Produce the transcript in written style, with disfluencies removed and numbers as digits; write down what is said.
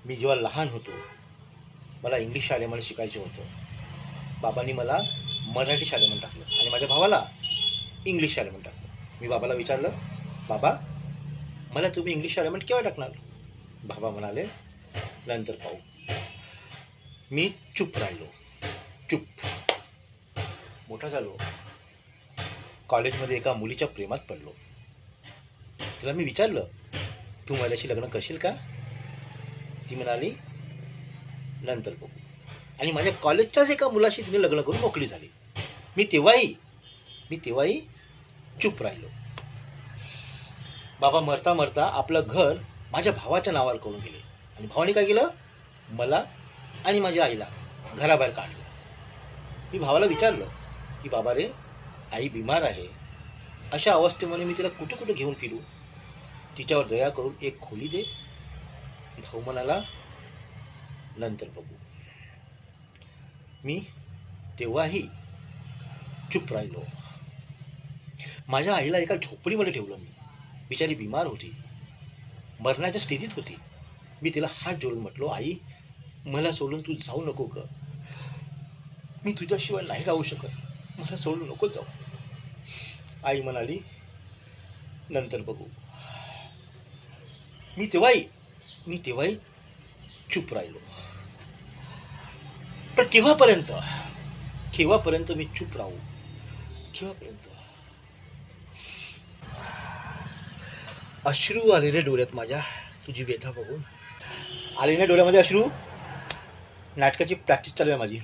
मी जेव्हा लहान होतो मला इंग्लिश शाळेमध्ये शिकायचं होतं. बाबांनी मला मराठी शाळेमध्ये टाकलं आणि माझ्या भावाला इंग्लिश शाळेमध्ये टाकलं. मी बाबाला विचारलं, बाबा मला तुम्ही इंग्लिश शाळेमध्ये केव्हा टाकणार? बाबा म्हणाले, नंतर पाहू. मी चूप राहिलो. चूप. मोठा झालो. कॉलेजमध्ये एका मुलीच्या प्रेमात पडलो. तिला मी विचारलं, तू माझ्याशी लग्न करशील का? ती म्हणाली, नंतर बघू. आणि माझ्या कॉलेजच्याच एका मुलाशी तिने लग्न करून मोकळी झाली. मी तेव्हाही चूप राहिलो. बाबा मरता मरता आपलं घर माझ्या भावाच्या नावावर करून गेले आणि भावाने काय केलं, मला आणि माझ्या आईला घराबाहेर काढलं. मी भावाला विचारलं की बाबा रे, आई बिमार आहे, अशा अवस्थेमध्ये मी तिला कुठे कुठे घेऊन फिरू, तिच्यावर दया करून एक खोली दे. भाऊ म्हणाला, नंतर बघू. मी तेव्हाही चूप राहिलो. माझ्या आईला एका झोपडीमध्ये ठेवलं. मी बिचारी बिमार होती, मरण्याच्या स्थितीत होती. मी तिला हात जोडून म्हटलो, आई मला सोडून तू जाऊ नको ग, मी तुझ्याशिवाय नाही राहू शकत, मला सोडून नको जाऊ. आई म्हणाली, नंतर बघू. मी तेव्हाही चूप राहिलो. पण केव्हापर्यंत मी चूप राहू? केव्हापर्यंत? अश्रू आले रे डोळ्यात माझ्या, तुझी व्यथा बघून. आले ना डोळ्यामध्ये अश्रू. नाटकाची प्रॅक्टिस चालू आहे माझी.